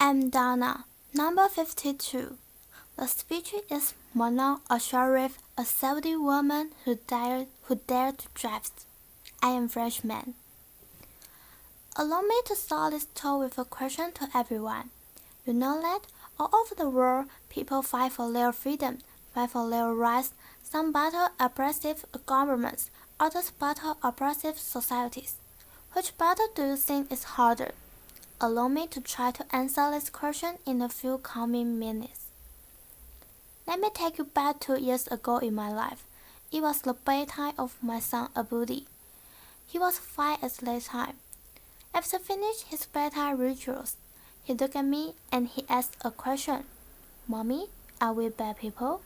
I'm Dana, number 52. The speech is Manal, al-Sharif, a Saudi woman who dared to drive. I am freshman. Allow me to start this talk with a question to everyone. You know that all over the world, people fight for their freedom, fight for their rights. Some battle oppressive governments, others battle oppressive societies. Which battle do you think is harder? Allow me to try to answer this question in a few coming minutes. Let me take you back 2 years ago in my life. It was the bedtime of my son Abudi. He was 5 at that time. After finishing his bedtime rituals, he looked at me and he asked a question. Mommy, are we bad people?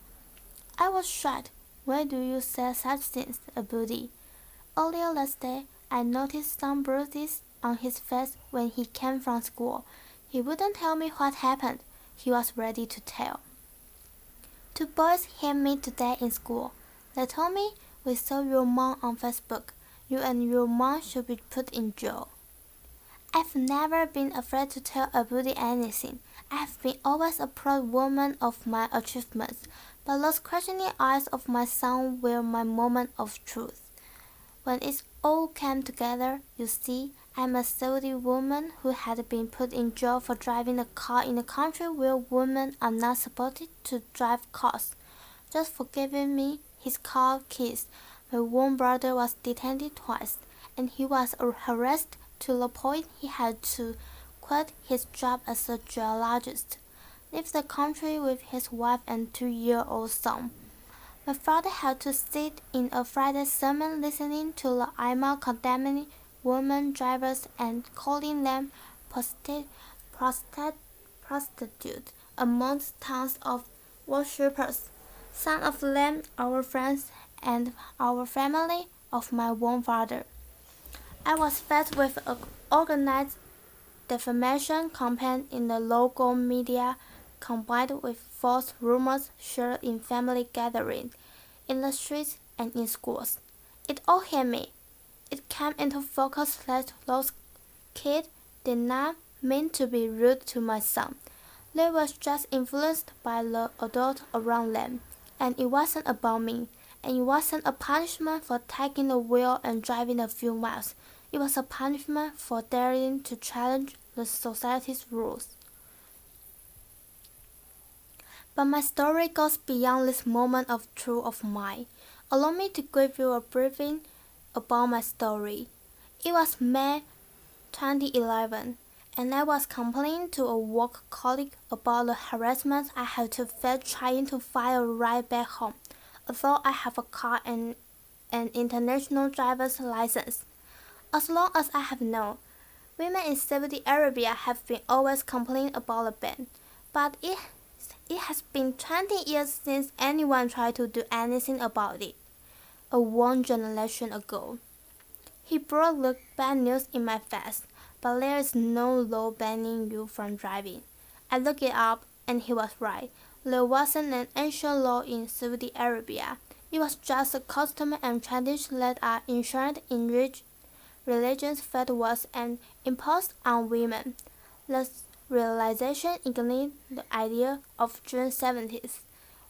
I was shocked. Why do you say such things, Abudi? Earlier that day, I noticed some bruises on his face when he came from school. He wouldn't tell me what happened. He was ready to tell. 2 boys hit me today in school. They told me, we saw your mom on Facebook. You and your mom should be put in jail. I've never been afraid to tell Abudi anything. I have been always a proud woman of my achievements, but those questioning eyes of my son were my moment of truth. When it all came together, you see, I'm a Saudi woman who had been put in jail for driving a car in a country where women are not supposed to drive cars. Just for giving me his car keys, my own brother was detained twice, and he was harassed to the point he had to quit his job as a geologist, leave the country with his wife and 2-year-old son. My father had to sit in a Friday sermon listening to the imam condemning women drivers and calling them prostitutes amongst tons of worshippers. Some of them our friends and our family of my own father. I was faced with an organized defamation campaign in the local media combined with false rumors shared in family gatherings, in the streets and in schools. It all hit me. It came into focus that those kids did not mean to be rude to my son. They were just influenced by the adults around them. And it wasn't about me. And it wasn't a punishment for taking the wheel and driving a few miles. It was a punishment for daring to challenge the society's rules. But my story goes beyond this moment of truth of mine. Allow me to give you a briefing about my story. It was May 2011, and I was complaining to a work colleague about the harassment I had to face trying to find a ride back home, although I have a car and an international driver's license. As long as I have known, women in Saudi Arabia have been always complaining about the ban, but it has been 20 years since anyone tried to do anything about it. A 1 generation ago. He brought the bad news in my face, but there is no law banning you from driving. I looked it up, and he was right. There wasn't an ancient law in Saudi Arabia. It was just a custom and tradition that are enshrined in religious fatwas and imposed on women. This realization ignited the idea of June 70th,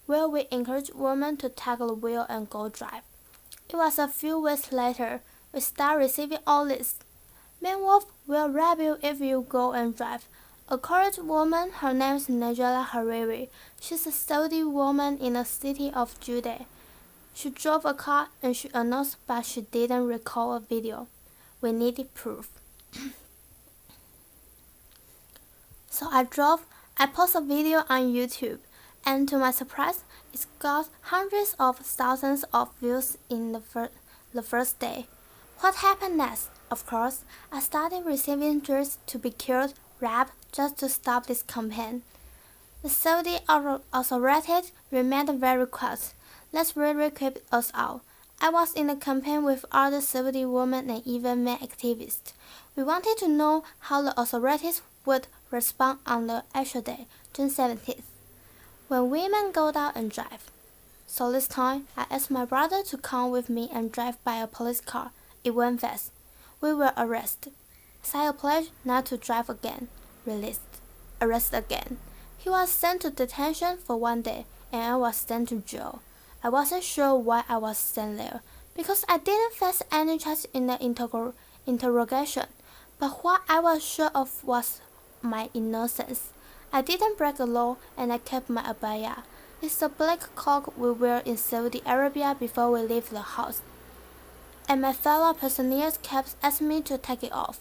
where we encourage women to take the wheel and go drive. It was a few weeks later we started receiving all this. Men Wolf will rape you if you go and drive. A courageous woman, her name is Najala Hariri. She's a Saudi woman in the city of Jeddah. She drove a car and she announced, but she didn't record a video. We needed proof. So I posted a video on YouTube, and to my surprise, it got hundreds of thousands of views in the first day. What happened next? Of course, I started receiving threats to be killed, raped, just to stop this campaign. The Saudi authorities remained very quiet. Let's really keep us out. I was in a campaign with other Saudi women and even men activists. We wanted to know how the authorities would respond on the actual day, June 17th, when women go out and drive. So this time, I asked my brother to come with me and drive by a police car. It went fast. We were arrested. Sign a pledge not to drive again. Released. arrested again. He was sent to detention for 1 day, and I was sent to jail. I wasn't sure why I was sent there, because I didn't face any charge in the interrogation, but what I was sure of was my innocence. I didn't break the law, and I kept my abaya. It's the black cloak we wear in Saudi Arabia before we leave the house, and my fellow prisoners kept asking me to take it off,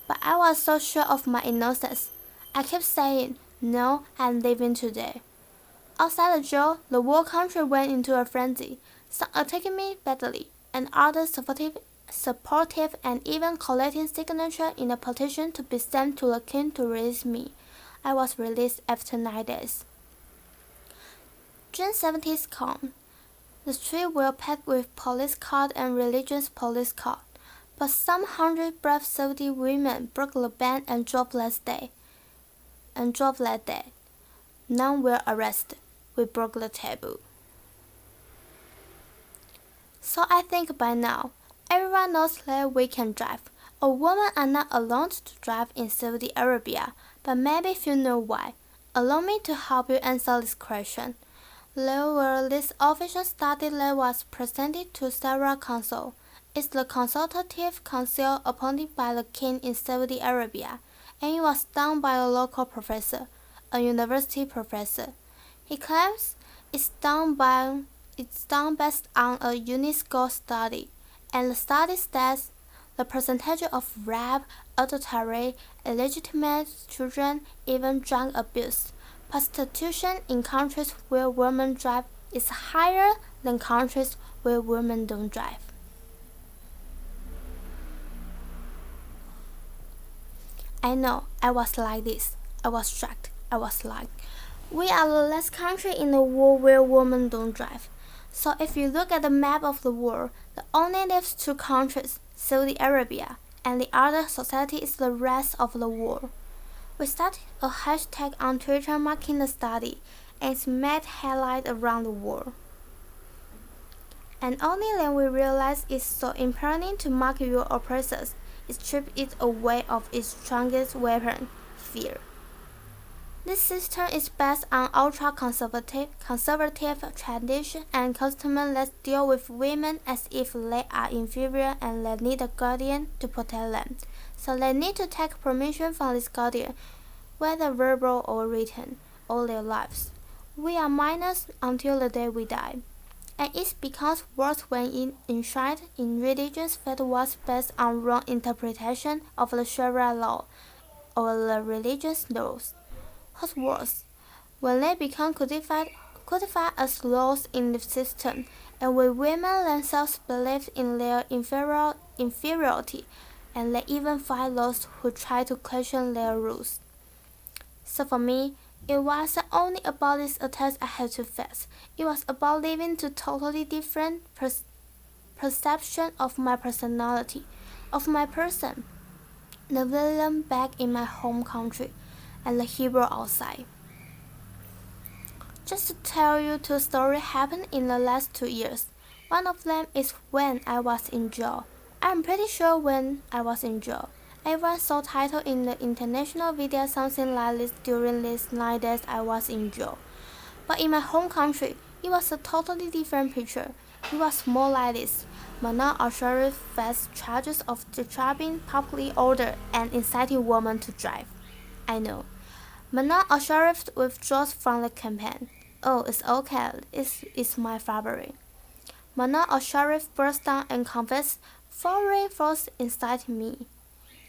but I was so sure of my innocence. I kept saying, "No, I'm leaving today." Outside the jail, the whole country went into a frenzy, some attacking me badly, and others supportive and even collecting signatures in a petition to be sent to the king to release me. I was released after 9 days. June 17th come. The streets were packed with police cars and religious police cars, but some 100 brave Saudi women broke the ban and drove that day. None were arrested. We broke the taboo. So I think by now, everyone knows that we can drive. A woman are not allowed to drive in Saudi Arabia, but maybe if you know why. Allow me to help you answer this question. There were this official study that was presented to several councils. It's the consultative council appointed by the king in Saudi Arabia, and it was done by a local professor, a university professor. He claims it's done based on a UNESCO study, and the study states the percentage of rape, adultery, illegitimate children, even drug abuse, prostitution in countries where women drive is higher than countries where women don't drive. I know, I was like this. I was shocked. I was like, we are the last country in the world where women don't drive. So if you look at the map of the world, the only leaves 2 countries, Saudi Arabia, and the other society is the rest of the world. We started a hashtag on Twitter marking the study, and it's made headlines around the world. And only then we realized it's so important to mark your oppressors. It strips it away of its strongest weapon, fear. This system is based on ultra-conservative tradition and customs that deal with women as if they are inferior and they need a guardian to protect them. So they need to take permission from this guardian, whether verbal or written, all their lives. We are minors until the day we die. And it's because words when enshrined in religions that was based on wrong interpretation of the Sharia law or the religious laws. What's worse, when they become codified as laws in the system, and when women themselves believe in their inferiority, and they even fight those who try to question their rules. So for me, it wasn't only about these attacks I had to face. It was about living to totally different perception of my personality, of my person, the villain back in my home country, and the hero outside. Just to tell you 2 stories happened in the last 2 years. One of them is when I was in jail. I'm pretty sure when I was in jail. Everyone saw title in the international video something like this during these 9 days I was in jail. But in my home country, it was a totally different picture. It was more like this. Manal al-Sharif faced charges of disturbing public order and inciting women to drive. I know. Manal al-Sharif withdraws from the campaign. Oh, it's okay. It's my favorite. Manal al-Sharif burst down and confessed foreign force inciting me.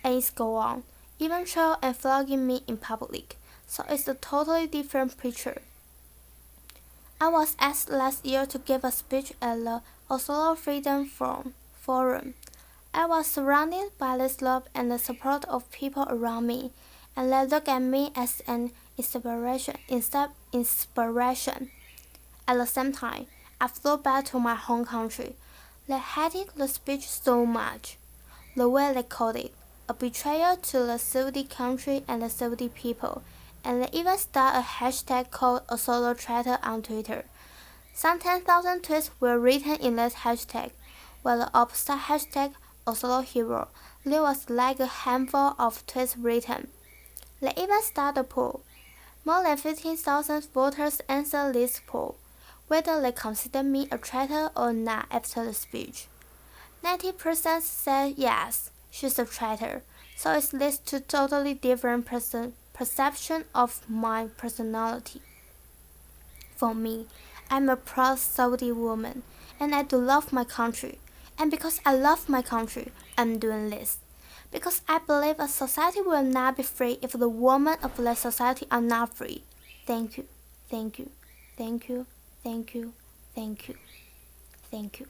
And it's go on, even trail and flogging me in public. So it's a totally different picture. I was asked last year to give a speech at the Oslo Freedom Forum. I was surrounded by this love and the support of people around me, and they look at me as an inspiration. At the same time, I flew back to my home country. They hated the speech so much. The way they called it, a betrayal to the Saudi country and the Saudi people, and they even started a hashtag called a solo traitor on Twitter. Some 10,000 tweets were written in that hashtag, while the opposite hashtag, Oslo Hero, there was like a handful of tweets written. They even started a poll. More than 15,000 voters answered this poll, whether they consider me a traitor or not after the speech. 90% said yes, she's a traitor, so it leads to totally different perception of my personality. For me, I'm a proud Saudi woman, and I do love my country. And because I love my country, I'm doing this. Because I believe a society will not be free if the women of that society are not free. Thank you, thank you, thank you, thank you, thank you, thank you.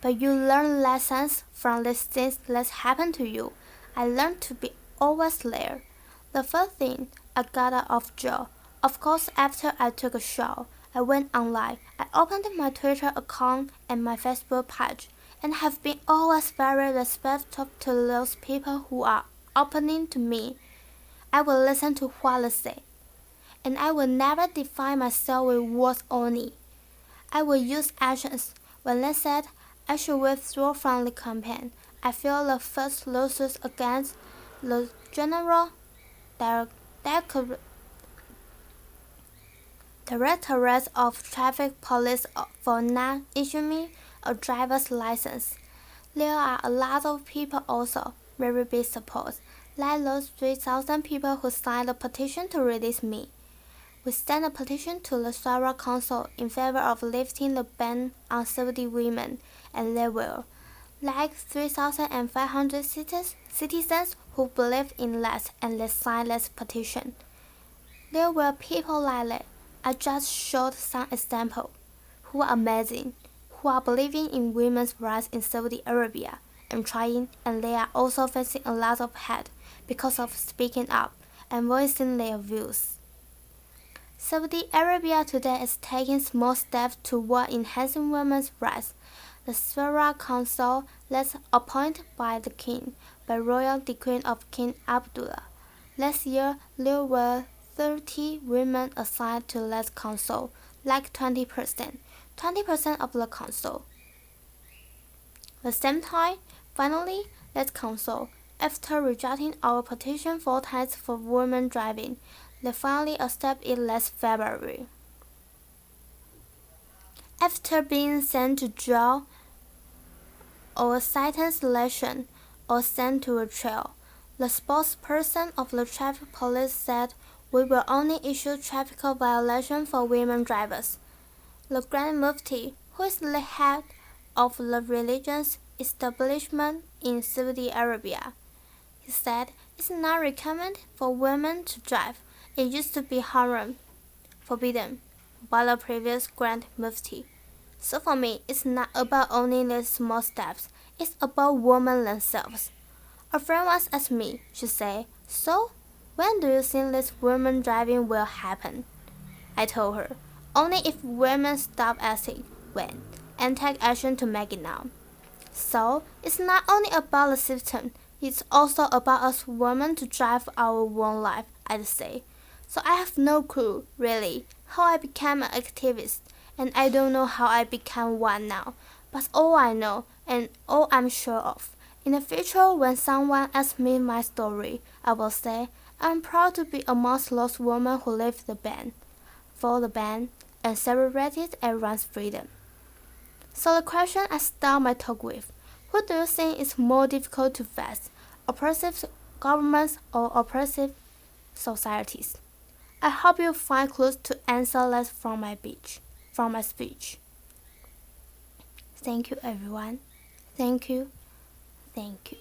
But you learn lessons from these things that happen to you. I learned to be always there. The first thing, I got out of jail. Of course, after I took a shower, I went online. I opened my Twitter account and my Facebook page, and have been always very respectful to those people who are opening to me. I will listen to what they say, and I will never define myself with words only. I will use actions. When they said I should withdraw from the campaign, I feel the first lawsuits against the General Directorate of Traffic Police for not issuing me a driver's license. There are a lot of people also, very big support, like those 3,000 people who signed a petition to release me. We sent a petition to the Shura Council in favor of lifting the ban on Saudi women, and there were, like 3,500 citizens who believe in that and they signed this petition. There were people like that. I just showed some examples, who are amazing, who are believing in women's rights in Saudi Arabia and trying, and they are also facing a lot of hate because of speaking up and voicing their views. Saudi Arabia today is taking small steps toward enhancing women's rights. The Shura Council, that's appointed by the king, by royal decree of King Abdullah. Last year, there were 30 women assigned to that council, like 20% of the council. At the same time, finally, that council, after rejecting our petition 4 times for women driving, they finally accepted it last February. After being sent to jail or sentenced election or sent to a trial, the spokesperson of the traffic police said, "We will only issue traffic violation for women drivers." The Grand Mufti, who is the head of the religious establishment in Saudi Arabia, he said it's not recommended for women to drive. It used to be haram, forbidden, by the previous Grand Mufti. So for me, it's not about only the small steps, it's about women themselves. A friend once asked me, she said, "So, when do you think this women driving will happen?" I told her, only if women stop asking when and take action to make it now. So, it's not only about the system, it's also about us women to drive our own life, I'd say. So I have no clue, really, how I became an activist, and I don't know how I became one now. But all I know, and all I'm sure of, in the future when someone asks me my story, I will say, I'm proud to be amongst those women who lived the ban, for the ban, and celebrated everyone's freedom. So the question I start my talk with, who do you think is more difficult to face, oppressive governments or oppressive societies? I hope you find clues to answer that from my speech. Thank you everyone. Thank you. Thank you.